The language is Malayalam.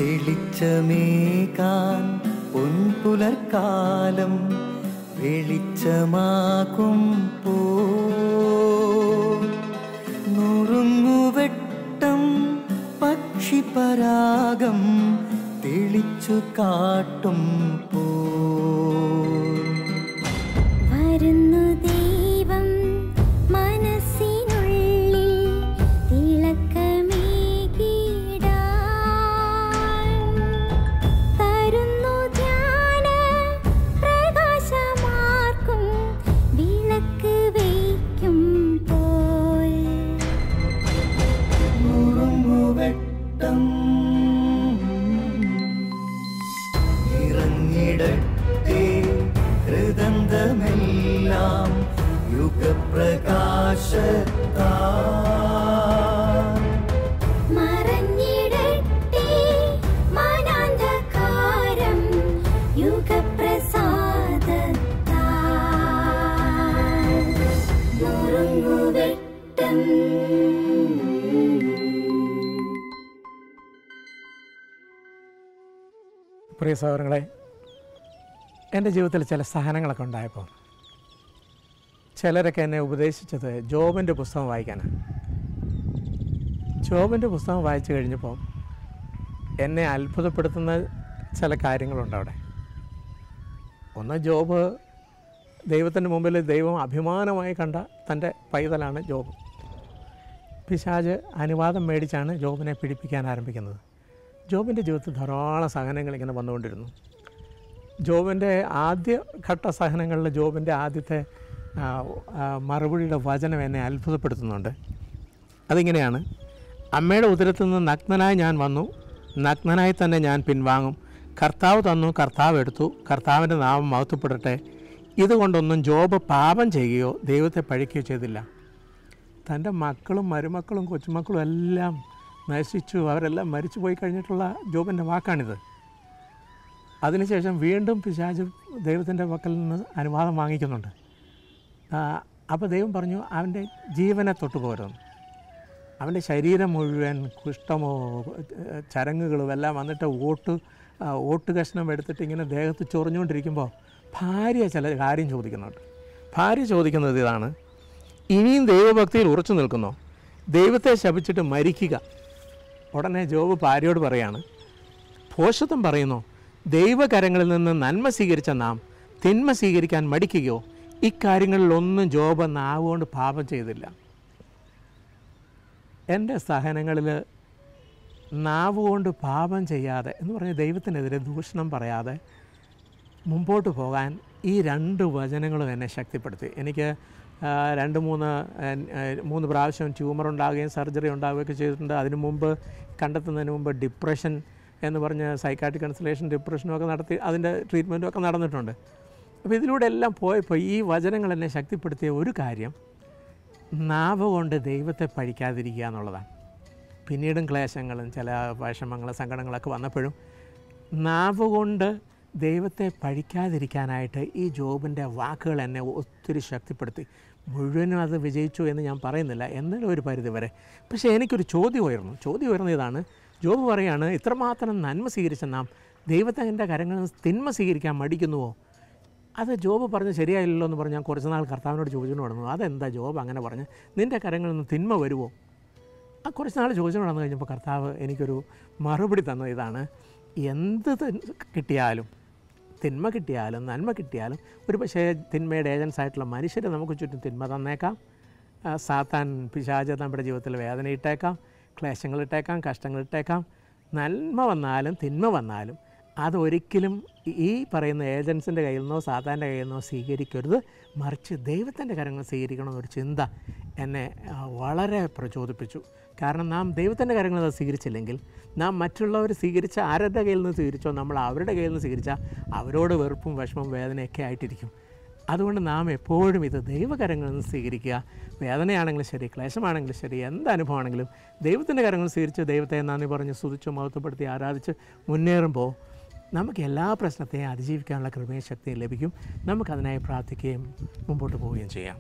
തെളിച്ചമേകാൻ പൊൻപുലർക്കാലം വെളിച്ചമാകുമ്പോ നുറുങ്ങുവെട്ടം പക്ഷിപരാഗം തെളിച്ചു കാട്ടുമ്പോ വരുന്നു ദൈവം മനസ്സിനുള്ളിൽ തിളക്കമേകിടാൻ തരുന്നു ധ്യാന പ്രകാശമാർക്കും വിളക്ക് വയ്ക്കുമ്പോൾ നുറുങ്ങുവെട്ടം ഇറങ്ങിടട്ടെ ഹൃദന്തമെല്ലാം യുഗപ്രകാശത്താൽ മറഞ്ഞിടട്ടെ മനാന്ധകാരം യുഗപ്രസാദത്താൽ നുറുങ്ങുവെട്ടം. പ്രിയ സഹോദരങ്ങളെ, എൻ്റെ ജീവിതത്തിൽ ചില സഹനങ്ങളൊക്കെ ഉണ്ടായപ്പോൾ ചിലരൊക്കെ എന്നെ ഉപദേശിച്ചത് ജോബിൻ്റെ പുസ്തകം വായിക്കാനാണ്. ജോബിൻ്റെ പുസ്തകം വായിച്ചു കഴിഞ്ഞപ്പോൾ എന്നെ അത്ഭുതപ്പെടുത്തുന്ന ചില കാര്യങ്ങളുണ്ട് അവിടെ. ഒന്ന്, ജോബ് ദൈവത്തിൻ്റെ മുമ്പിൽ ദൈവം അഭിമാനമായി കണ്ട തൻ്റെ പൈതലാണ് ജോബ്. പിശാച് അനുവാദം മേടിച്ചാണ് ജോബിനെ പീഡിപ്പിക്കാൻ ആരംഭിക്കുന്നത്. ജോബിൻ്റെ ജീവിതത്തിൽ ധാരാളം സഹനങ്ങൾ ഇങ്ങനെ വന്നുകൊണ്ടിരുന്നു. ജോബിൻ്റെ ആദ്യഘട്ട സഹനങ്ങളിൽ ജോബിൻ്റെ ആദ്യത്തെ മറുപടിയുടെ വചനം എന്നെ അത്ഭുതപ്പെടുത്തുന്നുണ്ട്. അതിങ്ങനെയാണ്: അമ്മയുടെ ഉദരത്തിൽ നിന്ന് നഗ്നനായി ഞാൻ വന്നു, നഗ്നനായി തന്നെ ഞാൻ പിൻവാങ്ങും. കർത്താവ് തന്നു, കർത്താവ് എടുത്തു, കർത്താവിൻ്റെ നാമം മഹത്വപ്പെടട്ടെ. ഇതുകൊണ്ടൊന്നും ജോബ് പാപം ചെയ്യുകയോ ദൈവത്തെ പഴിക്കുകയോ ചെയ്തില്ല. തൻ്റെ മക്കളും മരുമക്കളും കൊച്ചുമക്കളും എല്ലാം നശിച്ചു, അവരെല്ലാം മരിച്ചു പോയി കഴിഞ്ഞിട്ടുള്ള ജോബിൻ്റെ വാക്കാണിത്. അതിനുശേഷം വീണ്ടും പിശാച് ദൈവത്തിൻ്റെ പക്കൽ നിന്ന് അനുവാദം വാങ്ങിക്കുന്നുണ്ട്. അപ്പോൾ ദൈവം പറഞ്ഞു, അവൻ്റെ ജീവനെ തൊട്ടുപോരുന്നു. അവൻ്റെ ശരീരം മുഴുവൻ കുഷ്ഠമോ ചരങ്ങുകളും എല്ലാം വന്നിട്ട് ഓട്ട് കഷ്ണം എടുത്തിട്ട് ഇങ്ങനെ ദേഹത്ത് ചൊറിഞ്ഞുകൊണ്ടിരിക്കുമ്പോൾ ഭാര്യ ചില കാര്യം ചോദിക്കുന്നുണ്ട്. ഭാര്യ ചോദിക്കുന്നത് ഇതാണ്: ഇനിയും ദൈവഭക്തിയിൽ ഉറച്ചു നിൽക്കുന്നോ? ദൈവത്തെ ശപിച്ചിട്ട് മരിക്കുക. ഉടനെ ജോബ് ഭാര്യയോട് പറയാണ്, ഭോഷത്വം പറയുന്നു, ദൈവകരങ്ങളിൽ നിന്ന് നന്മ സ്വീകരിച്ച നാം തിന്മ സ്വീകരിക്കാൻ മടിക്കുകയോ? ഇക്കാര്യങ്ങളിലൊന്നും ജോബ് നാവുകൊണ്ട് പാപം ചെയ്തില്ല. എൻ്റെ സഹനങ്ങളിൽ നാവുകൊണ്ട് പാപം ചെയ്യാതെ എന്ന് പറഞ്ഞ് ദൈവത്തിനെതിരെ ദൂഷണം പറയാതെ മുമ്പോട്ട് പോകാൻ ഈ രണ്ട് വചനങ്ങളും എന്നെ ശക്തിപ്പെടുത്തി. എനിക്ക് 2-3 പ്രാവശ്യം ട്യൂമർ ഉണ്ടാകുകയും സർജറി ഉണ്ടാവുകയൊക്കെ ചെയ്തിട്ടുണ്ട്. അതിനു മുമ്പ് കണ്ടെത്തുന്നതിന് മുമ്പ് ഡിപ്രഷൻ എന്ന് പറഞ്ഞ് സൈക്കാട്രിക് കൺസൾട്ടേഷൻ ഡിപ്രഷനും ഒക്കെ നടത്തി അതിൻ്റെ ട്രീറ്റ്മെൻറ്റും ഒക്കെ നടന്നിട്ടുണ്ട്. അപ്പോൾ ഇതിലൂടെ എല്ലാം പോയപ്പോൾ ഈ വചനങ്ങൾ എന്നെ ശക്തിപ്പെടുത്തിയ ഒരു കാര്യം, നാവ് കൊണ്ട് ദൈവത്തെ പഴിക്കാതിരിക്കുക എന്നുള്ളതാണ്. പിന്നീടും ക്ലേശങ്ങളും ചില വിഷമങ്ങളും സങ്കടങ്ങളൊക്കെ വന്നപ്പോഴും നാവ് കൊണ്ട് ദൈവത്തെ പഴിക്കാതിരിക്കാനായിട്ട് ഈ ജോബിൻ്റെ വാക്കുകൾ എന്നെ ഒത്തിരി ശക്തിപ്പെടുത്തി. മുഴുവനും അത് വിജയിച്ചു എന്ന് ഞാൻ പറയുന്നില്ല, എന്നാലും ഒരു പരിധി വരെ. പക്ഷേ എനിക്കൊരു ചോദ്യം ഉയർന്നു ഇതാണ്: ജോബ് പറയാണ്, ഇത്രമാത്രം നന്മ സ്വീകരിച്ച നാം ദൈവത്തിൻ്റെ കരങ്ങളിൽ നിന്ന് തിന്മ സ്വീകരിക്കാൻ മടിക്കുന്നുവോ? അത് ജോബ് പറഞ്ഞ് ശരിയായില്ലല്ലോ എന്ന് പറഞ്ഞ് ഞാൻ കുറച്ച് നാൾ കർത്താവിനോട് ചോദിച്ചുകൊണ്ട് നടന്നു. അതെന്താ ജോബ് അങ്ങനെ പറഞ്ഞ്? നിൻ്റെ കരങ്ങളിൽ നിന്ന് തിന്മ വരുമോ? ആ കുറച്ച് നാൾ ചോദിച്ചുകൊണ്ട് നടന്നു കഴിഞ്ഞപ്പോൾ കർത്താവ് എനിക്കൊരു മറുപടി തന്നത് ഇതാണ്: എന്ത് കിട്ടിയാലും, തിന്മ കിട്ടിയാലും നന്മ കിട്ടിയാലും, ഒരു പക്ഷേ തിന്മയുടെ ഏജൻസായിട്ടുള്ള മനുഷ്യരെ നമുക്ക് ചുറ്റും തിന്മ തന്നേക്കാം. സാത്താൻ പിശാച് നമ്മുടെ ജീവിതത്തിൽ വേദനയിട്ടേക്കാം, ക്ലേശങ്ങളിട്ടേക്കാം, കഷ്ടങ്ങളിട്ടേക്കാം. നന്മ വന്നാലും തിന്മ വന്നാലും അതൊരിക്കലും ഈ പറയുന്ന ഏജൻസിൻ്റെ കയ്യിൽ നിന്നോ സാത്താൻ്റെ കയ്യിൽ നിന്നോ സ്വീകരിക്കരുത്, മറിച്ച് ദൈവത്തിൻ്റെ കരങ്ങൾ സ്വീകരിക്കണമെന്നൊരു ചിന്ത എന്നെ വളരെ പ്രചോദിപ്പിച്ചു. കാരണം നാം ദൈവത്തിൻ്റെ കരങ്ങൾ സ്വീകരിച്ചില്ലെങ്കിൽ, നാം മറ്റുള്ളവർ സ്വീകരിച്ച ആരുടെ കയ്യിൽ നിന്ന് സ്വീകരിച്ചോ നമ്മൾ അവരുടെ കയ്യിൽ നിന്ന് സ്വീകരിച്ചാൽ അവരോട് വെറുപ്പും വിഷമവും വേദനയൊക്കെ ആയിട്ടിരിക്കും. അതുകൊണ്ട് നാം എപ്പോഴും ഇത് ദൈവകരങ്ങളിൽ നിന്ന് സ്വീകരിക്കുക. വേദനയാണെങ്കിലും ശരി, ക്ലേശമാണെങ്കിലും ശരി, എന്ത് അനുഭവമാണെങ്കിലും ദൈവത്തിൻ്റെ കരങ്ങൾ സ്വീകരിച്ച് ദൈവത്തെ നന്ദി പറഞ്ഞ് സ്തുതിച്ച് മഹത്വപ്പെടുത്തി ആരാധിച്ച് മുന്നേറുമ്പോൾ നമുക്ക് എല്ലാ പ്രശ്നത്തെയും അതിജീവിക്കാനുള്ള കൃപയും ശക്തിയും ലഭിക്കും. നമുക്കതിനായി പ്രാർത്ഥിക്കുകയും മുമ്പോട്ട് പോവുകയും ചെയ്യാം.